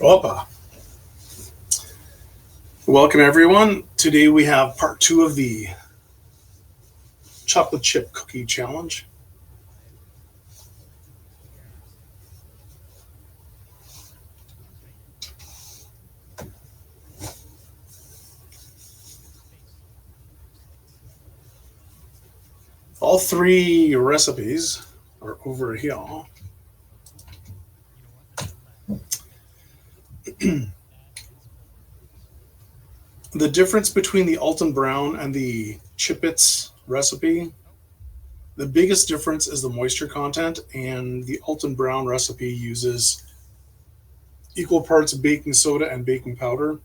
Opa. Welcome everyone. Today we have part 2 of the chocolate chip cookie challenge. All 3 recipes are over here. The difference between the Alton Brown and the Chipits recipe, the biggest difference is the moisture content, and the Alton Brown recipe uses equal parts baking soda and baking powder.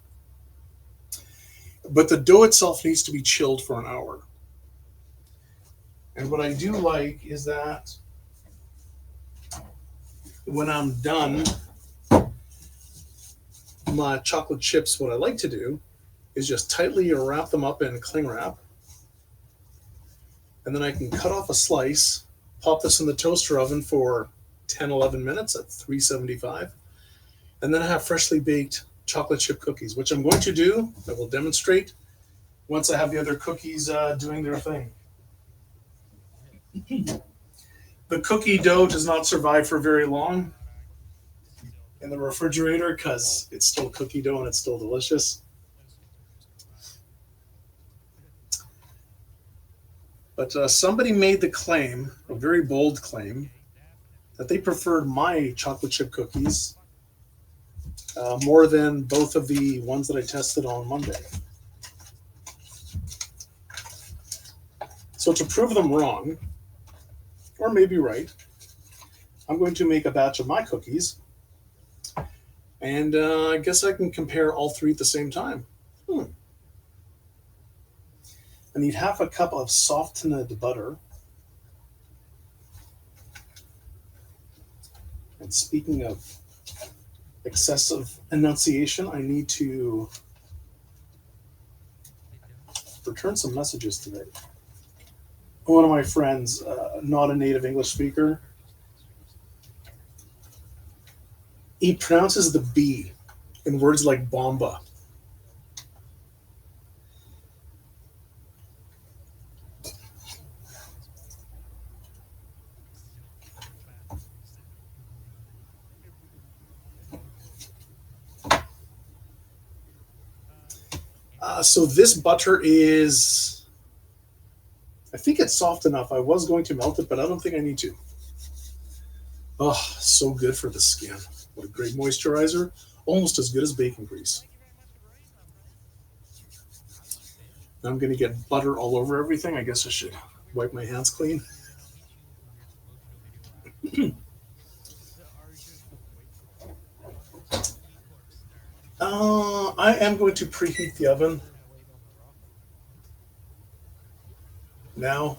But the dough itself needs to be chilled for an hour. And what I do like is that when I'm done my chocolate chips, what I like to do is just tightly wrap them up in cling wrap. And then I can cut off a slice, pop this in the toaster oven for 10-11 minutes at 375. And then I have freshly baked chocolate chip cookies, which I'm going to do. I will demonstrate once I have the other cookies doing their thing. The cookie dough does not survive for very long in the refrigerator because it's still cookie dough and it's still delicious. But somebody made the claim, a very bold claim, that they preferred my chocolate chip cookies more than both of the ones that I tested on Monday. So to prove them wrong, or maybe right, I'm going to make a batch of my cookies, and I guess I can compare all 3 at the same time. I need half a cup of softened butter. And speaking of excessive enunciation, I need to return some messages today. One of my friends, not a native English speaker, he pronounces the B in words like bomba. So this butter is, I think it's soft enough. I was going to melt it, but I don't think I need to. Oh, so good for the skin. What a great moisturizer. Almost as good as bacon grease. Now I'm going to get butter all over everything. I guess I should wipe my hands clean. I am going to preheat the oven. Now,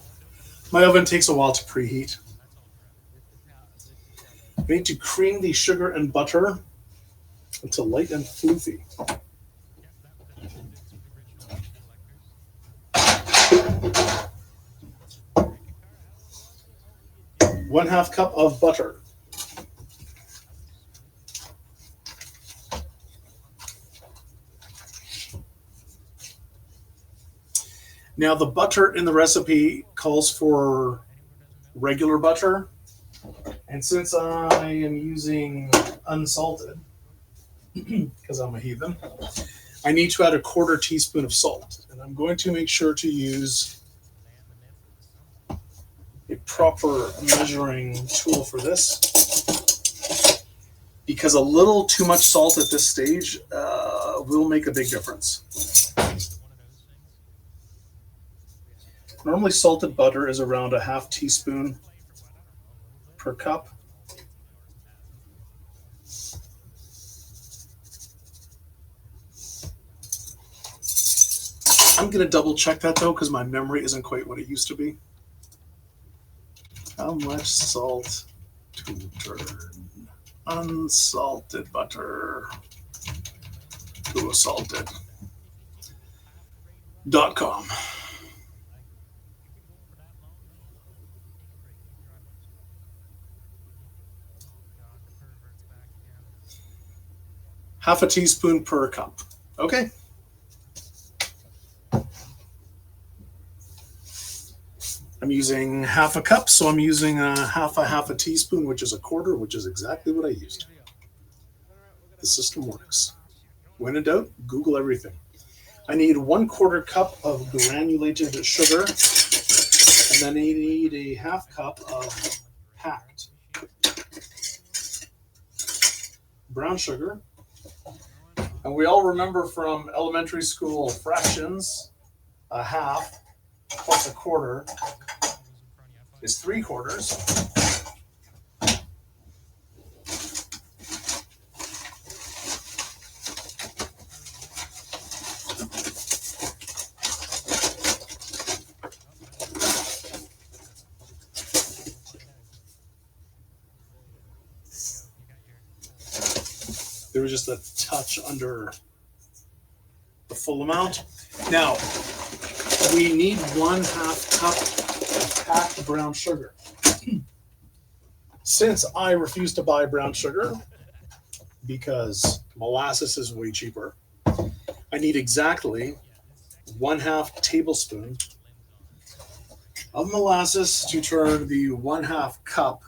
my oven takes a while to preheat. I need to cream the sugar and butter until light and floofy. 1/2 cup of butter. Now the butter in the recipe calls for regular butter, and since I am using unsalted, because I'm a heathen, I need to add a 1/4 teaspoon of salt, and I'm going to make sure to use a proper measuring tool for this, because a little too much salt at this stage will make a big difference. Normally salted butter is around a 1/2 teaspoon per cup. I'm going to double check that though, because my memory isn't quite what it used to be. How much salt to turn unsalted butter to a salted.com. half a teaspoon per cup. Okay. I'm using half a cup, so I'm using half a teaspoon, which is a quarter, which is exactly what I used. The system works. When in doubt, Google everything. I need 1/4 cup of granulated sugar, and then I need a half cup of packed brown sugar. And we all remember from elementary school fractions, a half plus a quarter is 3/4. There was just a touch under the full amount. Now, we need 1/2 cup of packed brown sugar. Since I refuse to buy brown sugar because molasses is way cheaper, I need exactly 1/2 tablespoon of molasses to turn the 1/2 cup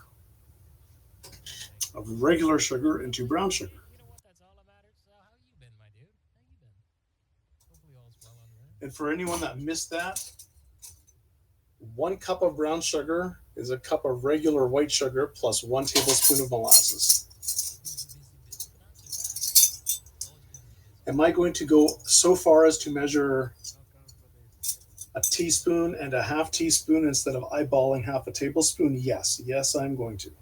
of regular sugar into brown sugar. And for anyone that missed that, 1 cup of brown sugar is a cup of regular white sugar plus 1 tablespoon of molasses. Am I going to go so far as to measure a teaspoon and a half teaspoon instead of eyeballing half a tablespoon? Yes. Yes, I'm going to.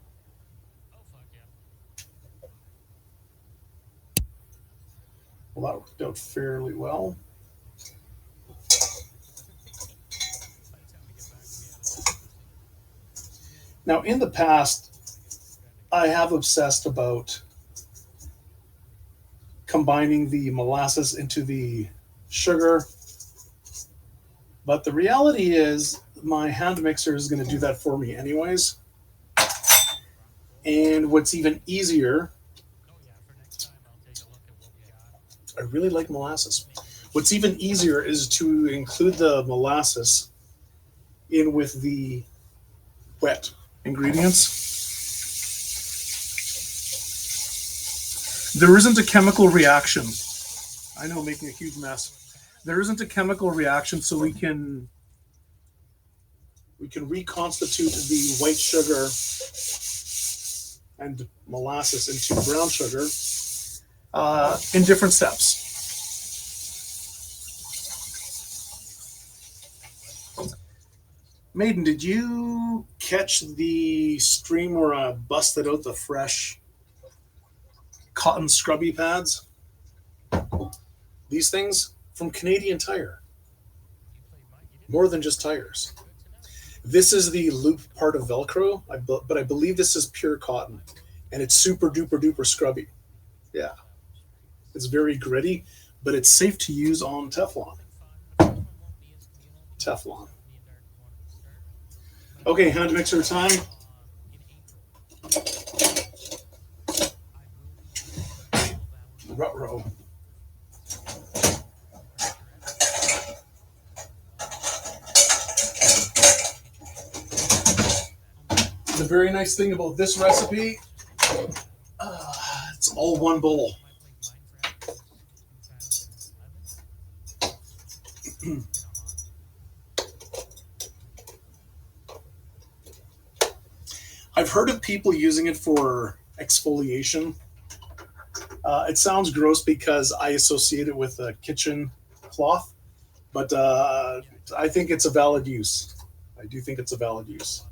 Well, that worked out fairly well. Now, in the past, I have obsessed about combining the molasses into the sugar, but the reality is my hand mixer is going to do that for me anyways. And what's even easier, I really like molasses. What's even easier is to include the molasses in with the wet ingredients. There isn't a chemical reaction. I know, making a huge mess. There isn't a chemical reaction, so we can reconstitute the white sugar and molasses into brown sugar in different steps. Maiden, did you catch the stream where I busted out the fresh cotton scrubby pads? These things from Canadian Tire. More than just tires. This is the loop part of Velcro, but I believe this is pure cotton, and it's super duper duper scrubby. Yeah. It's very gritty, but it's safe to use on Teflon. Teflon. Okay, hand mixer time. Ruh-roh. The very nice thing about this recipe, it's all one bowl. I've heard of people using it for exfoliation. It sounds gross because I associate it with a kitchen cloth, but I think it's a valid use. I do think it's a valid use.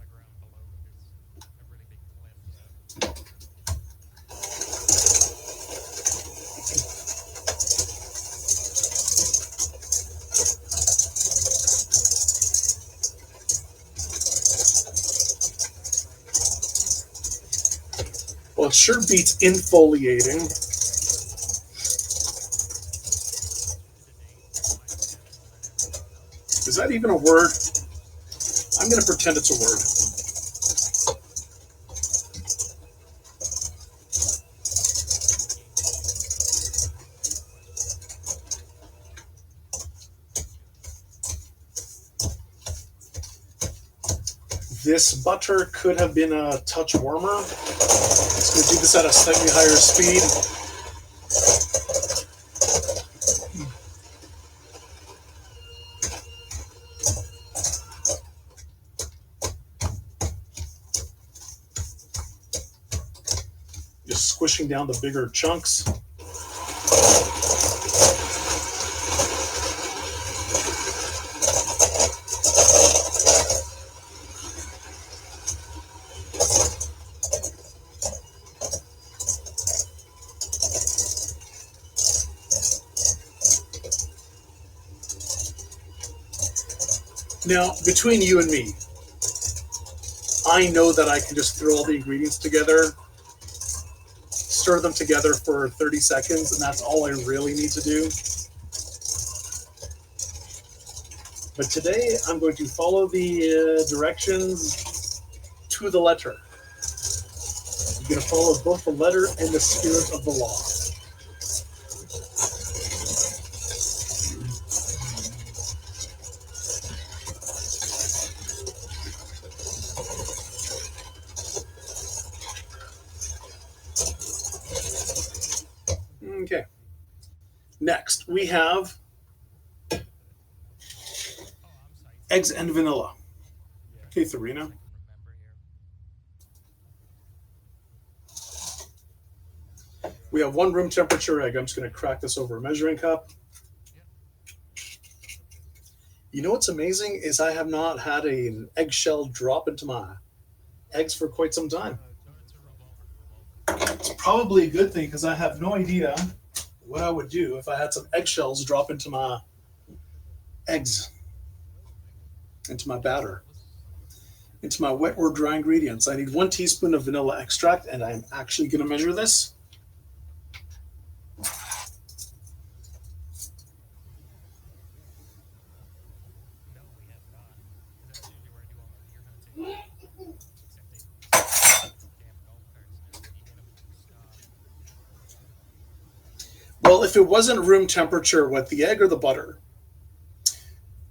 Well, it sure beats infoliating. Is that even a word? I'm going to pretend it's a word. This butter could have been a touch warmer. It's going to do this at a slightly higher speed. Just squishing down the bigger chunks. Now, between you and me, I know that I can just throw all the ingredients together, stir them together for 30 seconds, and that's all I really need to do. But today, I'm going to follow the directions to the letter. I'm going to follow both the letter and the spirit of the law. Okay. Next, we have eggs and vanilla. Okay, Therina. We have 1 room temperature egg. I'm just going to crack this over a measuring cup. You know what's amazing is I have not had an eggshell drop into my eggs for quite some time. It's probably a good thing because I have no idea what I would do if I had some eggshells drop into my eggs, into my batter, into my wet or dry ingredients. I need 1 teaspoon of vanilla extract, and I'm actually going to measure this. Well, if it wasn't room temperature, what, the egg or the butter?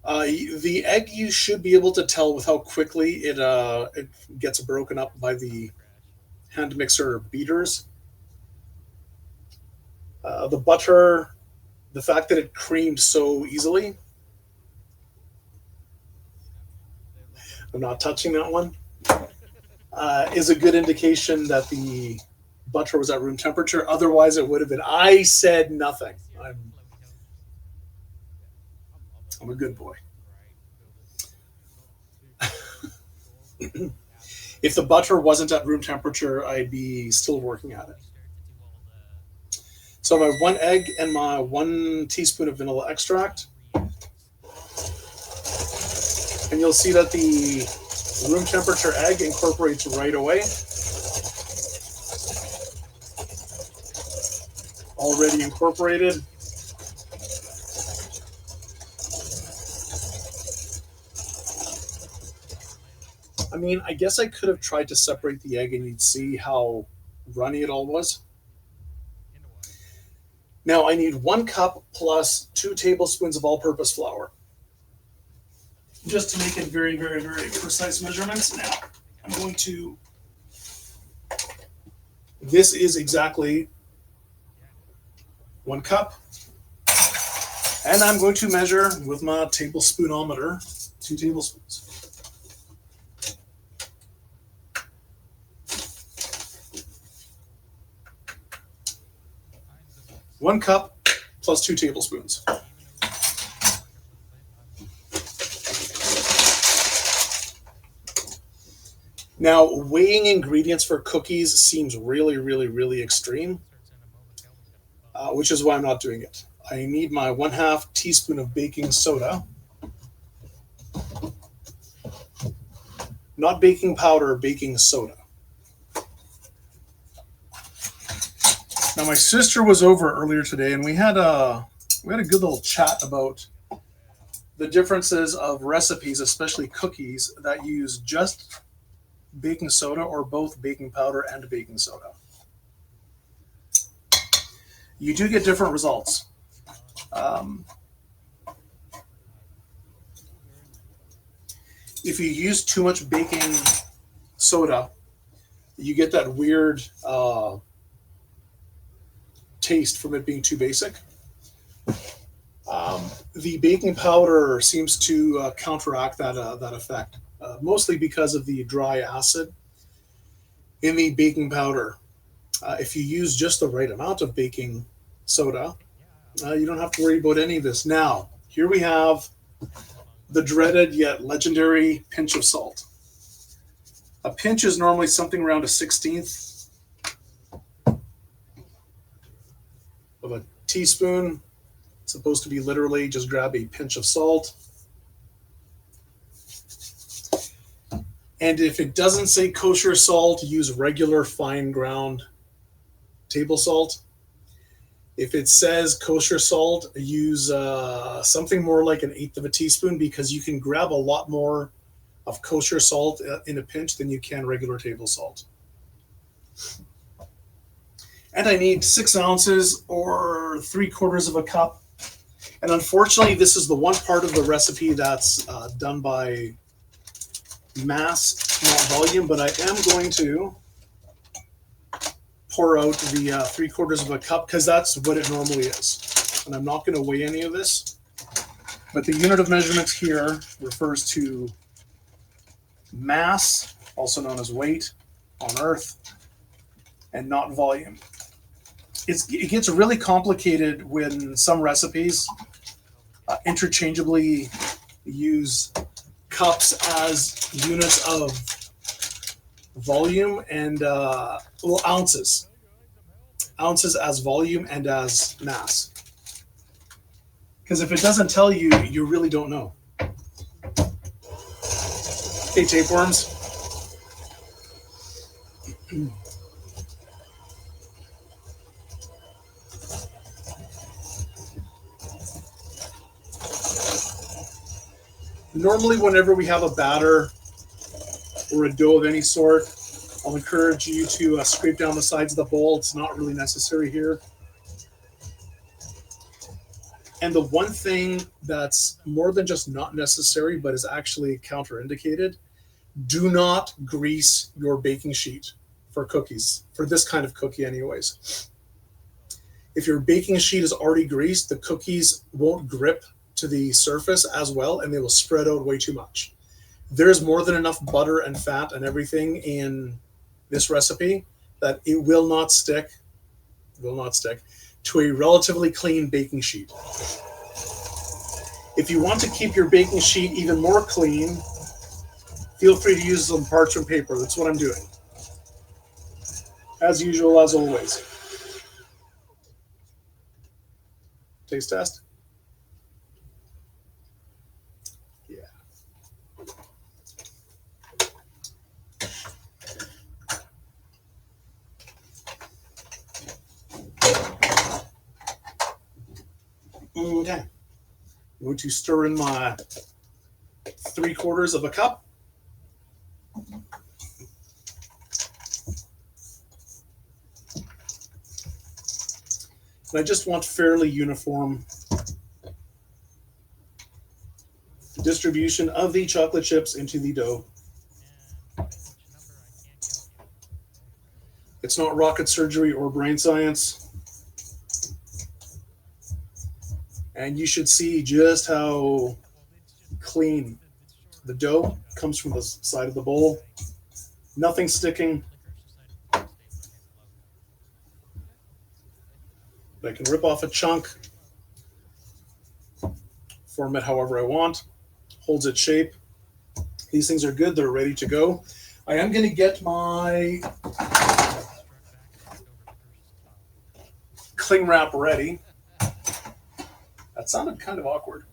The egg, you should be able to tell with how quickly it gets broken up by the hand mixer beaters. The butter, the fact that it creamed so easily. I'm not touching that one. Is a good indication that the butter was at room temperature. Otherwise, it would have been. I said nothing. I'm a good boy. If the butter wasn't at room temperature, I'd be still working at it. So my 1 egg and my 1 teaspoon of vanilla extract. And you'll see that the room temperature egg incorporates right away. Already incorporated. I mean, I guess I could have tried to separate the egg and you'd see how runny it all was. Now I need 1 cup plus 2 tablespoons of all-purpose flour. Just to make it very, very, very precise measurements. Now I'm going to, this is exactly 1 cup. And I'm going to measure with my tablespoonometer 2 tablespoons. One cup plus 2 tablespoons. Now, weighing ingredients for cookies seems really, really, really extreme, which is why I'm not doing it. I need my 1/2 teaspoon of baking soda. Not baking powder, baking soda. Now, my sister was over earlier today, and we had a good little chat about the differences of recipes, especially cookies, that use just baking soda or both baking powder and baking soda. You do get different results. if you use too much baking soda, you get that weird taste from it being too basic. The baking powder seems to counteract that effect, mostly because of the dry acid in the baking powder. If you use just the right amount of baking soda, you don't have to worry about any of this. Now, here we have the dreaded yet legendary pinch of salt. A pinch is normally something around a 1/16 of a teaspoon. It's supposed to be literally just grab a pinch of salt. And if it doesn't say kosher salt, use regular fine ground table salt. If it says kosher salt, use something more like 1/8 of a teaspoon, because you can grab a lot more of kosher salt in a pinch than you can regular table salt. And I need 6 ounces or 3/4 of a cup. And unfortunately, this is the one part of the recipe that's done by mass, not volume, but I am going to pour out the 3/4 of a cup because that's what it normally is. And I'm not going to weigh any of this. But the unit of measurements here refers to mass, also known as weight on earth, and not volume. It gets really complicated when some recipes interchangeably use cups as units of volume and ounces as volume and as mass, because if it doesn't tell you, you really don't know. Hey, tapeworms. Normally, whenever we have a batter or a dough of any sort, I'll encourage you to scrape down the sides of the bowl. It's not really necessary here. And the one thing that's more than just not necessary, but is actually counterindicated, do not grease your baking sheet for cookies, for this kind of cookie anyways. If your baking sheet is already greased, the cookies won't grip to the surface as well, and they will spread out way too much. There's more than enough butter and fat and everything in this recipe that it will not stick to a relatively clean baking sheet. If you want to keep your baking sheet even more clean, feel free to use some parchment paper. That's what I'm doing. As usual, as always. Taste test. Okay, I'm going to stir in my 3/4 of a cup. And I just want fairly uniform distribution of the chocolate chips into the dough. It's not rocket surgery or brain science. And you should see just how clean the dough comes from the side of the bowl. Nothing sticking. I can rip off a chunk, form it however I want, holds its shape. These things are good. They're ready to go. I am going to get my cling wrap ready. That sounded kind of awkward.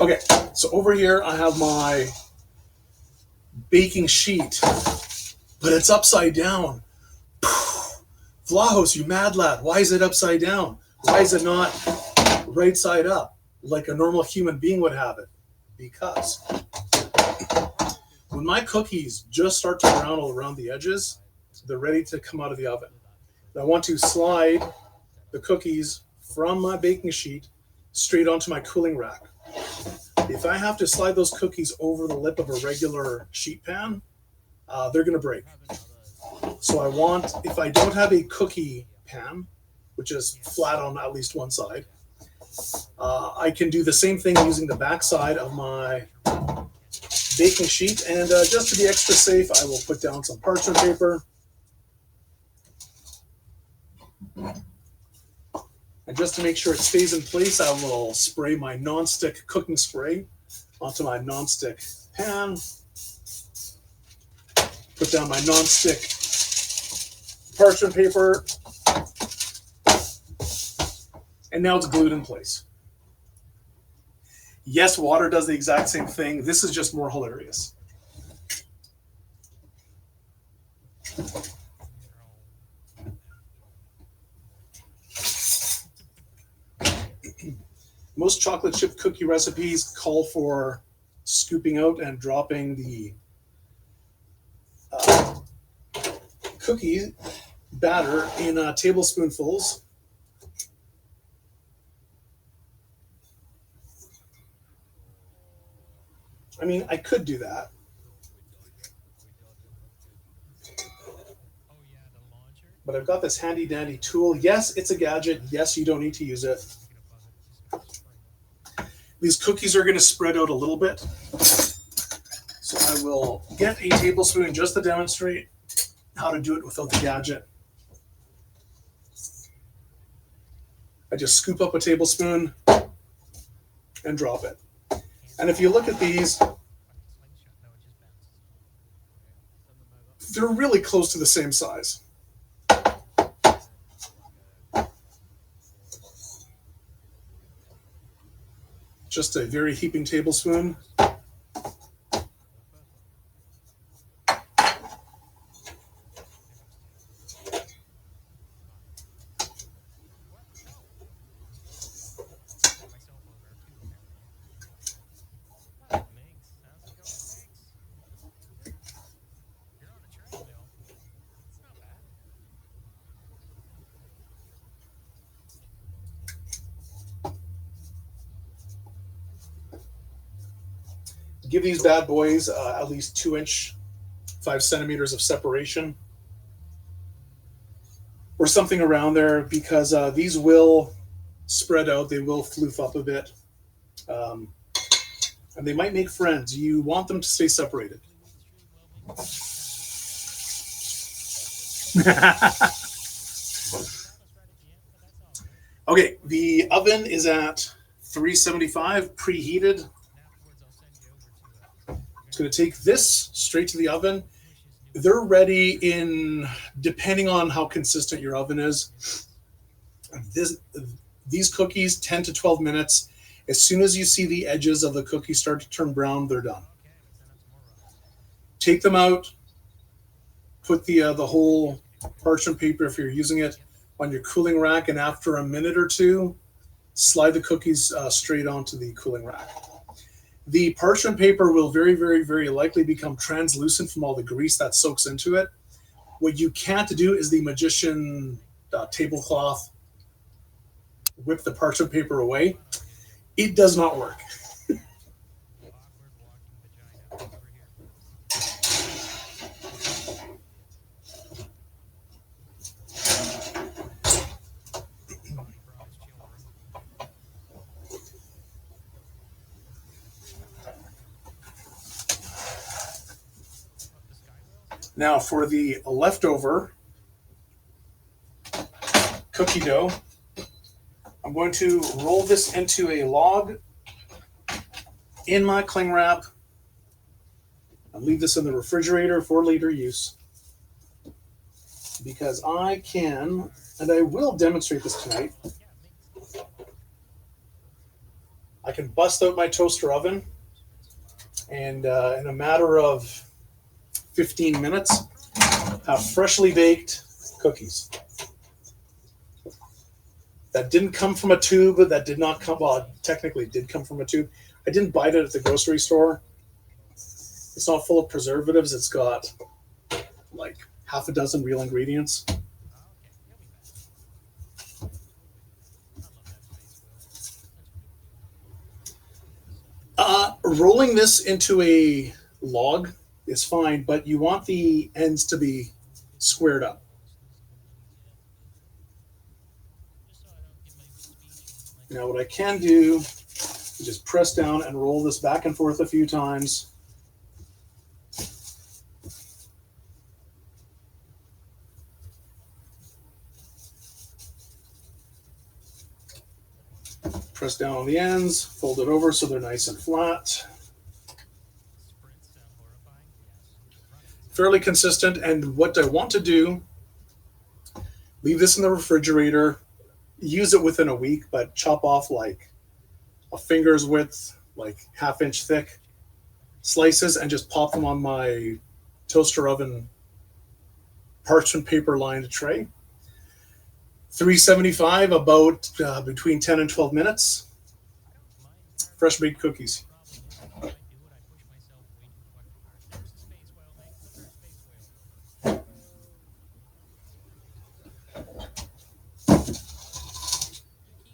Okay, so over here I have my baking sheet, but it's upside down. Vlahos, you mad lad, why is it upside down? Why is it not right side up like a normal human being would have it? Because when my cookies just start to brown all around the edges, they're ready to come out of the oven. I want to slide the cookies from my baking sheet straight onto my cooling rack. If I have to slide those cookies over the lip of a regular sheet pan, they're going to break. So I want, if I don't have a cookie pan, which is flat on at least one side, I can do the same thing using the back side of my baking sheet. And just to be extra safe, I will put down some parchment paper. And just to make sure it stays in place, I will spray my non-stick cooking spray onto my non-stick pan. Put down my non-stick parchment paper. And now it's glued in place. Yes, water does the exact same thing. This is just more hilarious. Most chocolate chip cookie recipes call for scooping out and dropping the cookie batter in tablespoonfuls. I mean, I could do that. But I've got this handy dandy tool. Yes, it's a gadget. Yes, you don't need to use it. These cookies are going to spread out a little bit. So I will get a tablespoon just to demonstrate how to do it without the gadget. I just scoop up a tablespoon and drop it. And if you look at these, they're really close to the same size. Just a very heaping tablespoon. Give these bad boys at least 2 inch, 5 centimeters of separation or something around there, because these will spread out. They will floof up a bit. And they might make friends. You want them to stay separated. Okay, the oven is at 375, preheated. It's going to take this straight to the oven. They're ready in, depending on how consistent your oven is. These cookies, 10 to 12 minutes. As soon as you see the edges of the cookie start to turn brown, they're done. Take them out. Put the whole parchment paper, if you're using it, on your cooling rack. And after a minute or two, slide the cookies straight onto the cooling rack. The parchment paper will very, very, very likely become translucent from all the grease that soaks into it. What you can't do is the magician tablecloth whip the parchment paper away. It does not work. Now for the leftover cookie dough, I'm going to roll this into a log in my cling wrap. I'll leave this in the refrigerator for later use, because I can, and I will demonstrate this tonight, I can bust out my toaster oven and in a matter of 15 minutes, have freshly baked cookies. That didn't come from a tube, that did not come, well, technically it did come from a tube. I didn't buy it at the grocery store. It's not full of preservatives. It's got like half a dozen real ingredients. Rolling this into a log is fine, but you want the ends to be squared up. Now what I can do is just press down and roll this back and forth a few times. Press down on the ends, fold it over so they're nice and flat. Fairly consistent, and what I want to do, leave this in the refrigerator, use it within a week, but chop off like a finger's width, like half-inch thick slices, and just pop them on my toaster oven parchment paper lined tray. 375, about between 10 and 12 minutes. Fresh baked cookies.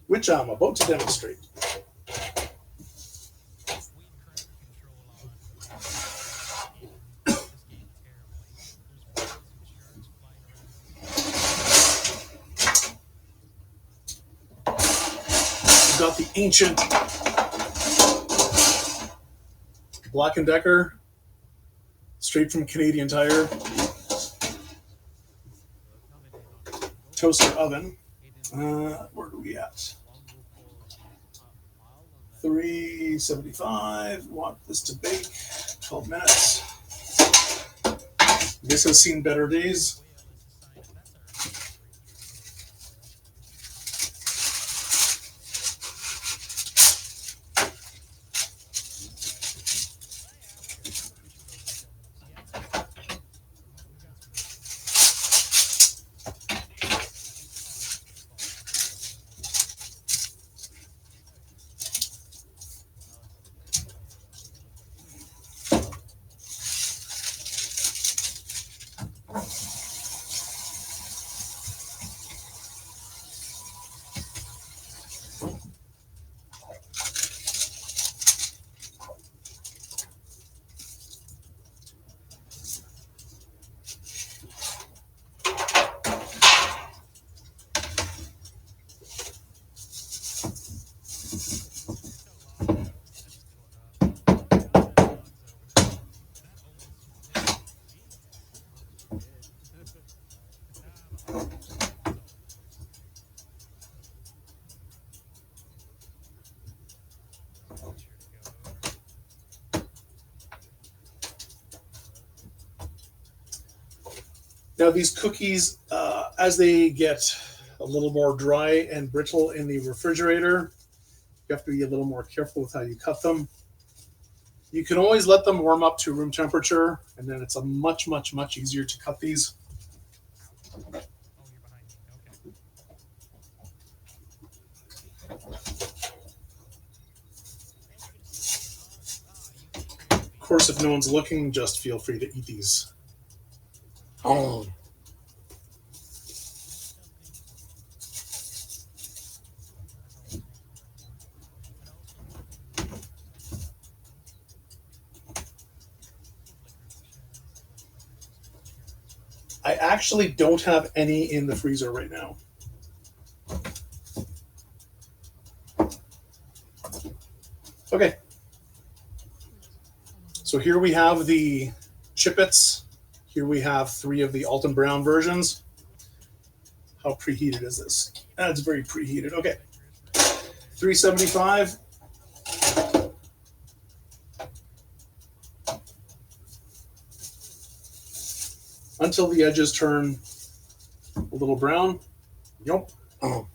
Which I'm about to demonstrate. Got the ancient Black & Decker, straight from Canadian Tire, toaster oven. Where are we at? 375. Want this to bake 12 minutes. This has seen better days. Now these cookies, as they get a little more dry and brittle in the refrigerator, you have to be a little more careful with how you cut them. You can always let them warm up to room temperature, and then it's a much, much, much easier to cut these. Of course, if no one's looking, just feel free to eat these. Oh. I actually don't have any in the freezer right now. Okay. So here we have the Chipits. Here we have 3 of the Alton Brown versions. How preheated is this? That's very preheated. Okay. 375. Until the edges turn a little brown. Yep. Oh.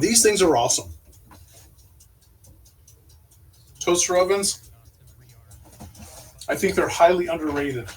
These things are awesome. Toaster ovens, I think they're highly underrated.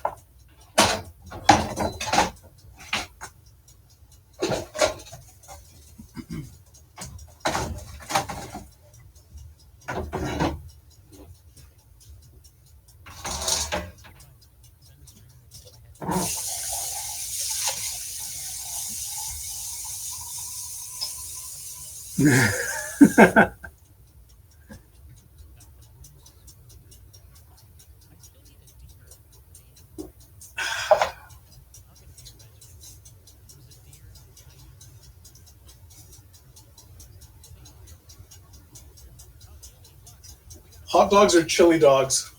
Hot dogs or chili dogs?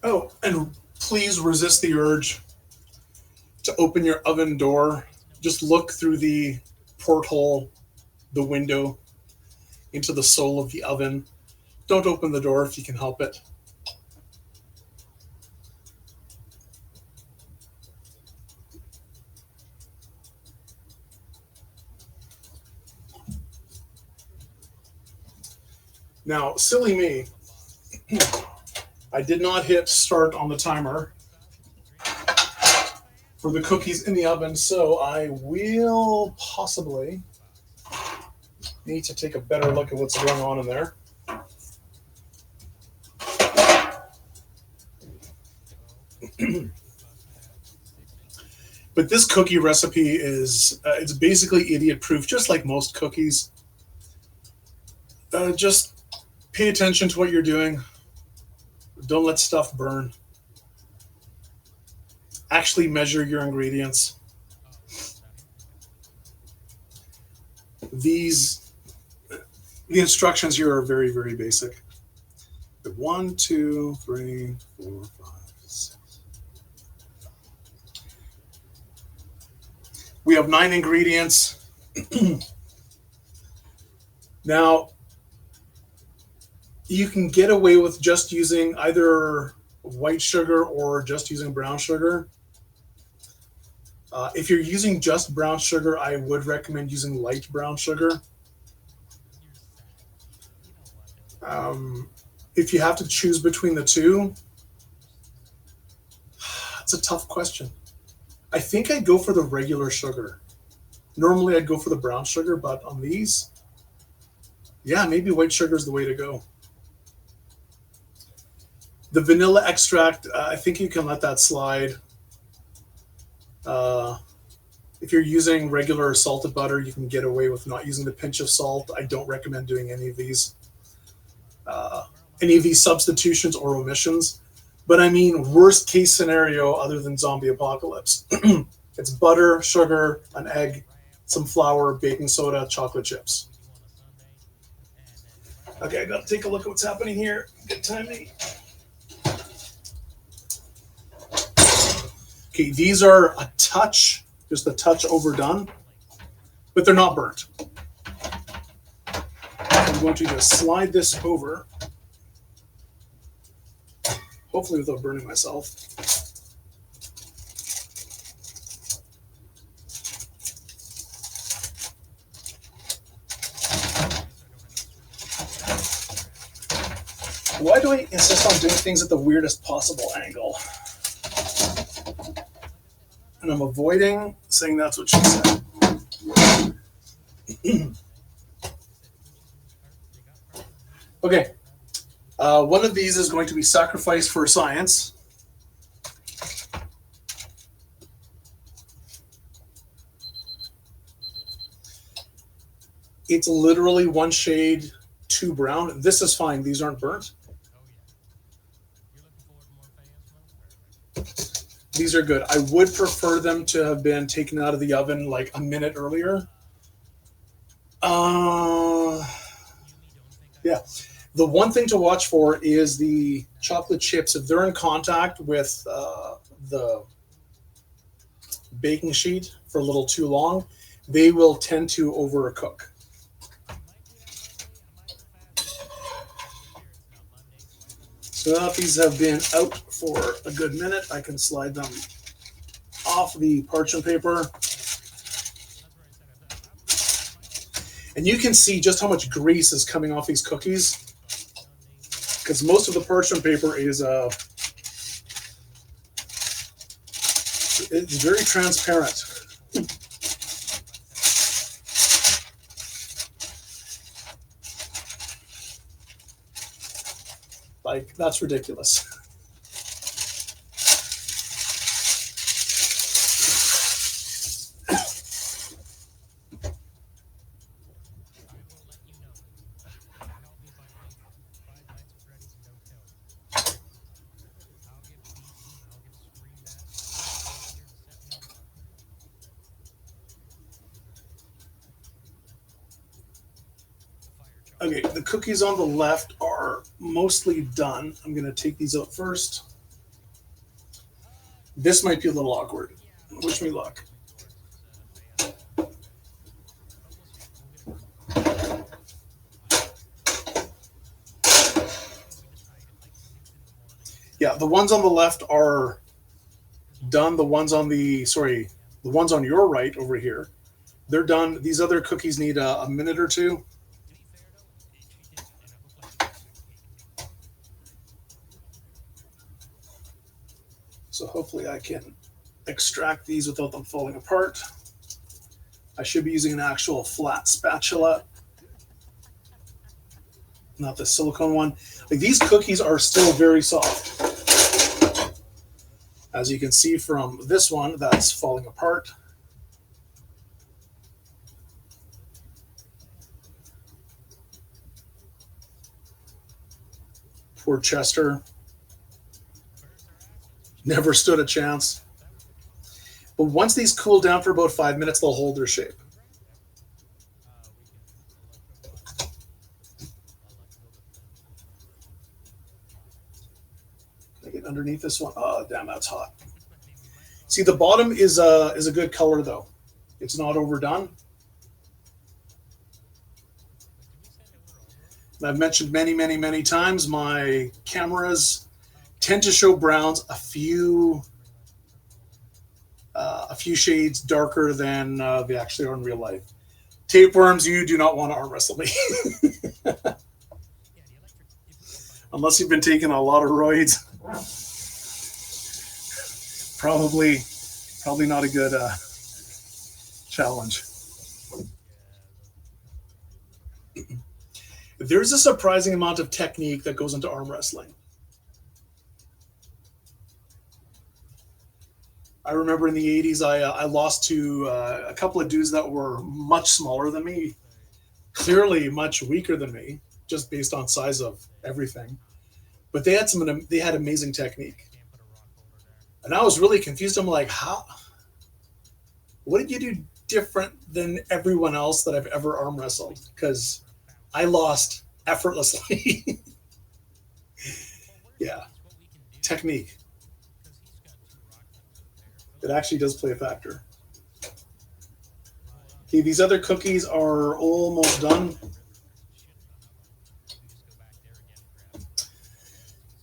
Oh, and please resist the urge to open your oven door. Just look through the porthole, the window, into the soul of the oven. Don't open the door if you can help it. Now, silly me, I did not hit start on the timer for the cookies in the oven, so I will possibly need to take a better look at what's going on in there. But this cookie recipe is, it's basically idiot proof, just like most cookies. Just pay attention to what you're doing. Don't let stuff burn. Actually measure your ingredients. The instructions here are very, very basic. 1, 2, 3, 4, 5, 6. We have 9 ingredients. Now, you can get away with just using either white sugar or just using brown sugar. If you're using just brown sugar, I would recommend using light brown sugar. If you have to choose between the two, it's a tough question. I think I'd go for the regular sugar. Normally I'd go for the brown sugar, but on these, yeah, maybe white sugar is the way to go. The vanilla extract, I think you can let that slide. If you're using regular salted butter, you can get away with not using the pinch of salt. I don't recommend doing any of these substitutions or omissions. But I mean, worst case scenario other than zombie apocalypse. It's butter, sugar, an egg, some flour, baking soda, chocolate chips. Okay, I gotta take a look at what's happening here. Good timing. Okay, these are a touch, just a touch overdone, but they're not burnt. I'm going to just slide this over, hopefully without burning myself. Why do I insist on doing things at the weirdest possible angle? And I'm avoiding saying that's what she said. Okay. One of these is going to be sacrificed for science. It's literally one shade too brown. This is fine. These aren't burnt. These are good. I would prefer them to have been taken out of the oven like a minute earlier. Yeah. The one thing to watch for is the chocolate chips. If they're in contact with the baking sheet for a little too long, they will tend to overcook. So now that these have been out for a good minute, I can slide them off the parchment paper. And you can see just how much grease is coming off these cookies, because most of the parchment paper is it's very transparent. Like, that's ridiculous. Okay, the cookies on the left are mostly done. I'm going to take these out first. This might be a little awkward. Wish me luck. Yeah, the ones on the left are done. The ones on the ones on your right over here, they're done. These other cookies need a minute or two. So hopefully I can extract these without them falling apart. I should be using an actual flat spatula, not the silicone one. Like, these cookies are still very soft. As you can see from this one, that's falling apart. Poor Chester. Never stood a chance. But once these cool down for about 5 minutes, they'll hold their shape. Can I get underneath this one? Oh, damn, that's hot. See, the bottom is a good color, though. It's not overdone. And I've mentioned many times, my cameras tend to show browns a few shades darker than they actually are in real life. Tapeworms, you do not want to arm wrestle me. Unless you've been taking a lot of roids. Probably not a good challenge. There's a surprising amount of technique that goes into arm wrestling. I remember in the 80s, I lost to a couple of dudes that were much smaller than me, clearly much weaker than me, just based on size of everything. But they had amazing technique. And I was really confused. I'm like, how? What did you do different than everyone else that I've ever arm wrestled? Because I lost effortlessly. Yeah. Technique. It actually does play a factor. Okay, these other cookies are almost done.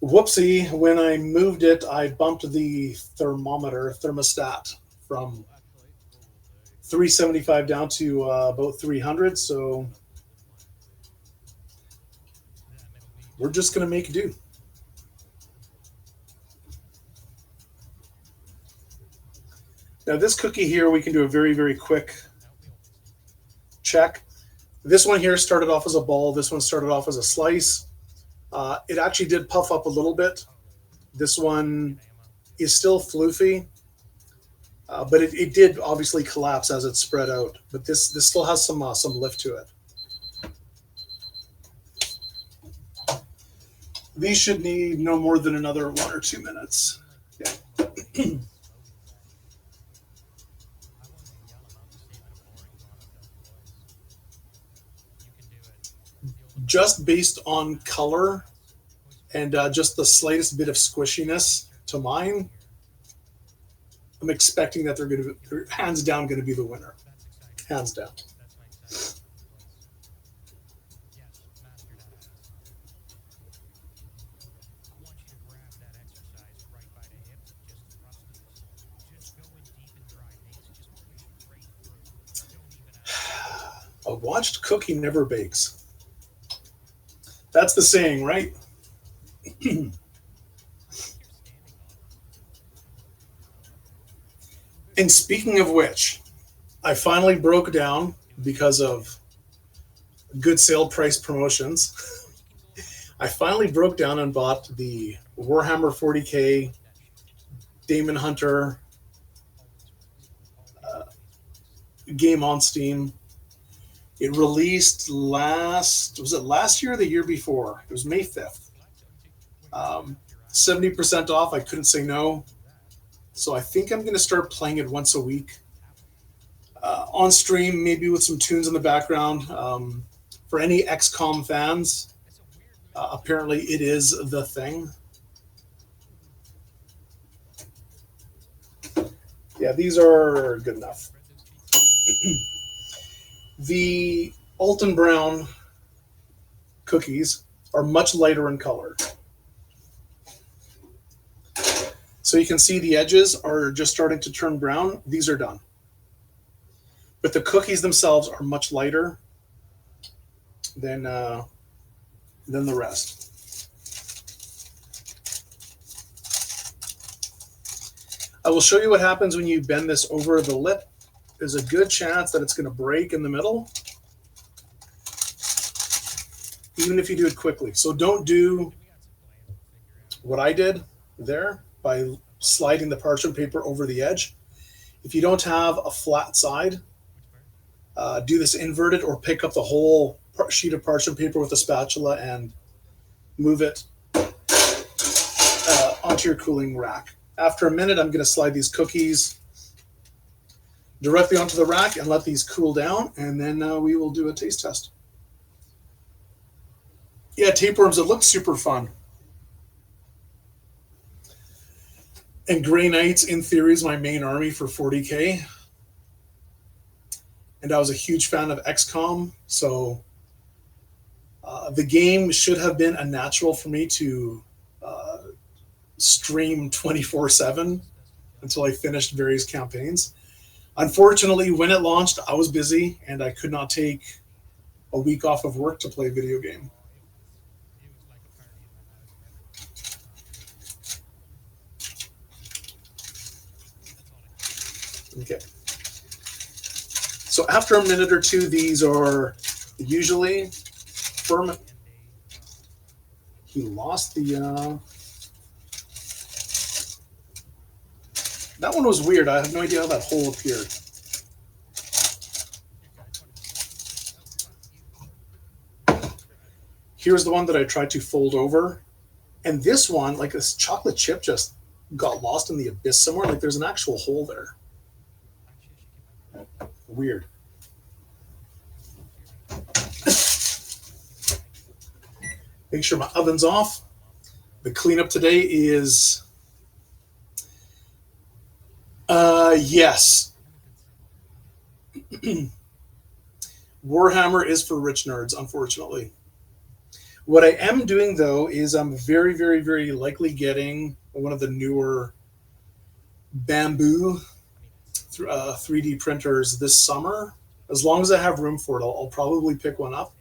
Whoopsie, when I moved it, I bumped the thermostat from 375 down to about 300, so we're just going to make do. Now this cookie here, we can do a very quick check. This one here started off as a ball. This one started off as a slice. It actually did puff up a little bit. This one is still floofy, but it did obviously collapse as it spread out. But this still has some lift to it. These should need no more than another 1 or 2 minutes. Yeah. Just based on color and just the slightest bit of squishiness to mine, I'm expecting that they're hands down going to be the winner. Hands down. A watched cookie never bakes. That's the saying, right? And speaking of which, I finally broke down because of good sale price promotions. I finally broke down and bought the Warhammer 40K Damon Hunter game on Steam. It released was it last year or the year before? It was May 5th. 70% off. I couldn't say no. So I think I'm going to start playing it once a week. On stream, maybe with some tunes in the background. For any XCOM fans, apparently it is the thing. Yeah, these are good enough. The Alton Brown cookies are much lighter in color. So you can see the edges are just starting to turn brown. These are done. But the cookies themselves are much lighter than the rest. I will show you what happens when you bend this over the lip. There's a good chance that it's going to break in the middle, even if you do it quickly. So don't do what I did there by sliding the parchment paper over the edge. If you don't have a flat side, do this inverted or pick up the whole sheet of parchment paper with a spatula and move it onto your cooling rack. After a minute, I'm going to slide these cookies directly onto the rack and let these cool down, and then we will do a taste test. Yeah, tapeworms, it looks super fun. And Grey Knights, in theory, is my main army for 40K. And I was a huge fan of XCOM, so the game should have been a natural for me to stream 24/7 until I finished various campaigns. Unfortunately, when it launched, I was busy and I could not take a week off of work to play a video game. Okay. So after a minute or two, these are usually firm. He lost the... That one was weird. I have no idea how that hole appeared. Here's the one that I tried to fold over. And this one, like this chocolate chip just got lost in the abyss somewhere. Like there's an actual hole there. Weird. Make sure my oven's off. The cleanup today is... yes. Warhammer is for rich nerds, unfortunately. What I am doing, though, is I'm very, very, very likely getting one of the newer bamboo 3D printers this summer. As long as I have room for it, I'll probably pick one up.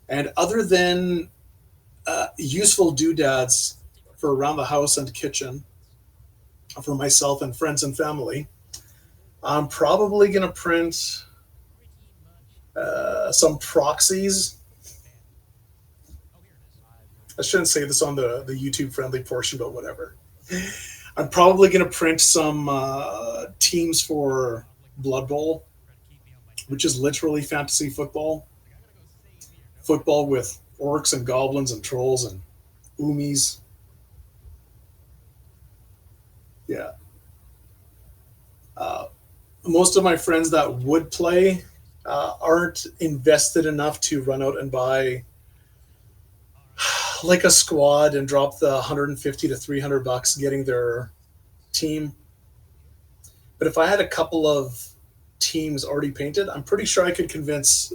And other than useful doodads for around the house and kitchen, for myself and friends and family, I'm probably going to print some proxies. I shouldn't say this on the YouTube friendly portion, but whatever. I'm probably going to print some teams for Blood Bowl, which is literally fantasy football. Football with orcs and goblins and trolls and oomies. Yeah. Most of my friends that would play aren't invested enough to run out and buy like a squad and drop the $150 to $300 getting their team. But if I had a couple of teams already painted, I'm pretty sure I could convince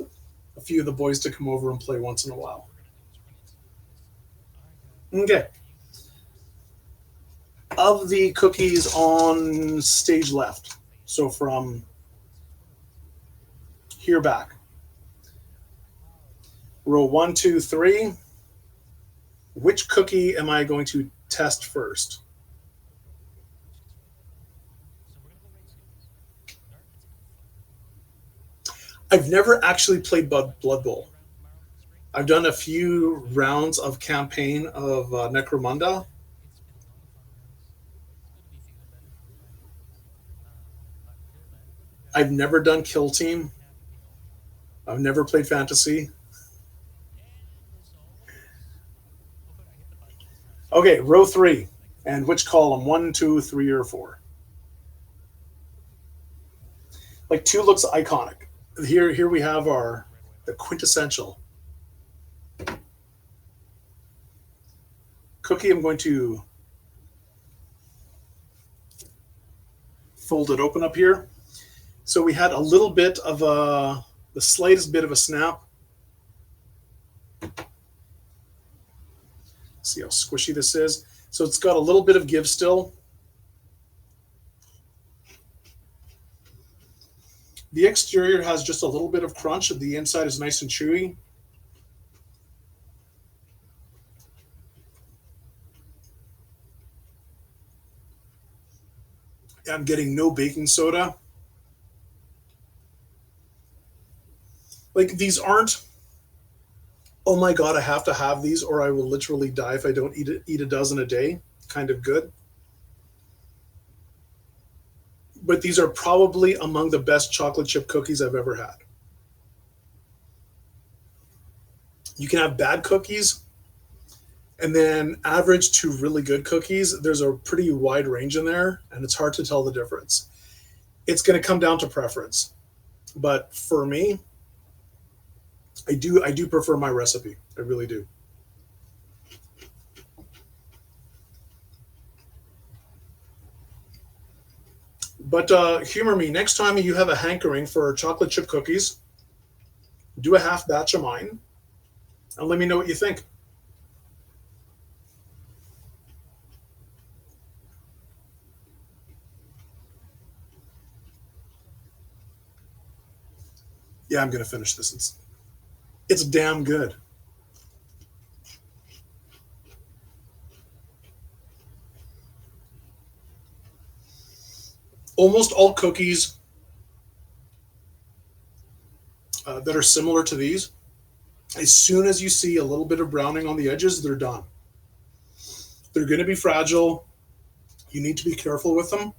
a few of the boys to come over and play once in a while. Okay. Of the cookies on stage left, so from here back, Row 1, 2, 3. Which cookie am I going to test first? I've never actually played Blood Bowl. I've done a few rounds of campaign of Necromunda. I've never done Kill Team. I've never played Fantasy. Okay, row 3. And which column? 1, 2, 3, or 4? Like 2 looks iconic. Here we have the quintessential cookie. I'm going to fold it open up here. So we had a little bit of the slightest bit of a snap. See how squishy this is. So it's got a little bit of give still. The exterior has just a little bit of crunch. The inside is nice and chewy. I'm getting no baking soda. Like, these aren't, oh my God, I have to have these or I will literally die if I don't eat a dozen a day kind of good. But these are probably among the best chocolate chip cookies I've ever had. You can have bad cookies and then average to really good cookies. There's a pretty wide range in there, and it's hard to tell the difference. It's going to come down to preference. But for me, I do prefer my recipe. I really do. But humor me, next time you have a hankering for chocolate chip cookies, do a half batch of mine and let me know what you think. Yeah, I'm going to finish this. It's damn good. Almost all cookies that are similar to these, as soon as you see a little bit of browning on the edges, they're done. They're going to be fragile. You need to be careful with them.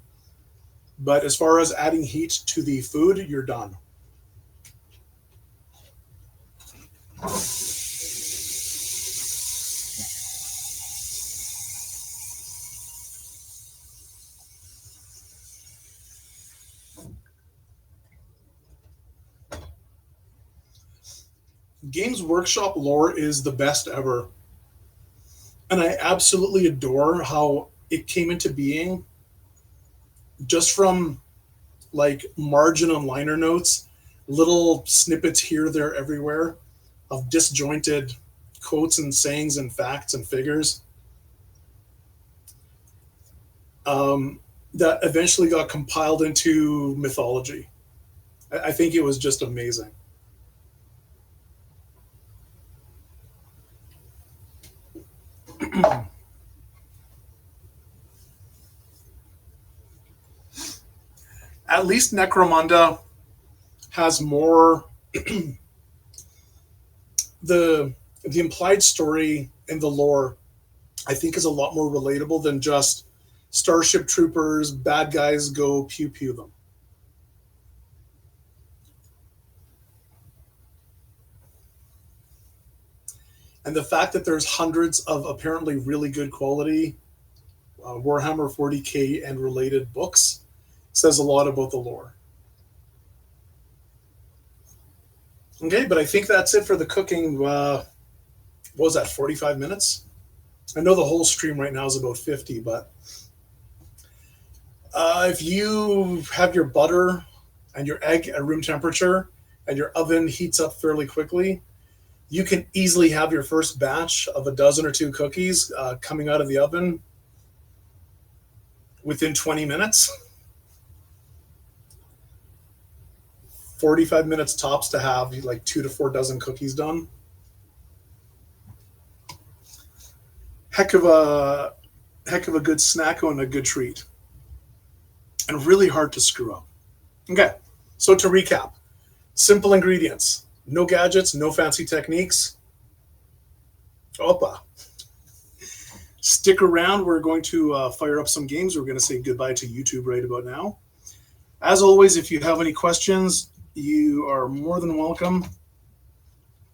But as far as adding heat to the food, you're done. Games Workshop lore is the best ever. And I absolutely adore how it came into being just from like margin and liner notes, little snippets here, there, everywhere of disjointed quotes and sayings and facts and figures that eventually got compiled into mythology. I think it was just amazing. At least Necromunda has more the implied story and the lore, I think, is a lot more relatable than just Starship Troopers, bad guys go pew pew them. And the fact that there's hundreds of apparently really good quality Warhammer 40K and related books says a lot about the lore. Okay, but I think that's it for the cooking. What was that, 45 minutes? I know the whole stream right now is about 50, but if you have your butter and your egg at room temperature and your oven heats up fairly quickly, you can easily have your first batch of a dozen or two cookies coming out of the oven within 20 minutes. 45 minutes tops to have like 2 to 4 dozen cookies done. heck of a good snack and a good treat, and really hard to screw up. Okay, so to recap, simple ingredients, no gadgets, no fancy techniques. Opa. Stick around. We're going to fire up some games. We're going to say goodbye to YouTube right about now. As always, if you have any questions, you are more than welcome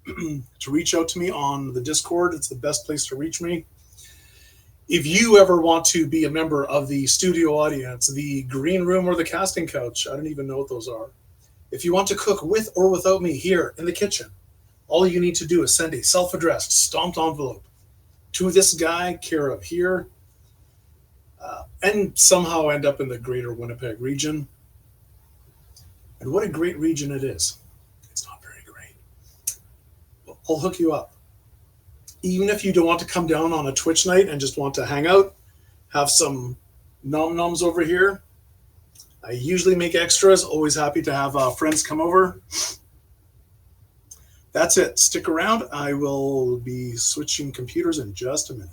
to reach out to me on the Discord. It's the best place to reach me. If you ever want to be a member of the studio audience, the green room, or the casting couch, I don't even know what those are. If you want to cook with or without me here in the kitchen, all you need to do is send a self-addressed stamped envelope to this guy, care of here, and somehow end up in the greater Winnipeg region. And what a great region it is. It's not very great. Well, I'll hook you up. Even if you don't want to come down on a Twitch night and just want to hang out, have some nom-noms over here. I usually make extras. Always happy to have friends come over. That's it. Stick around. I will be switching computers in just a minute.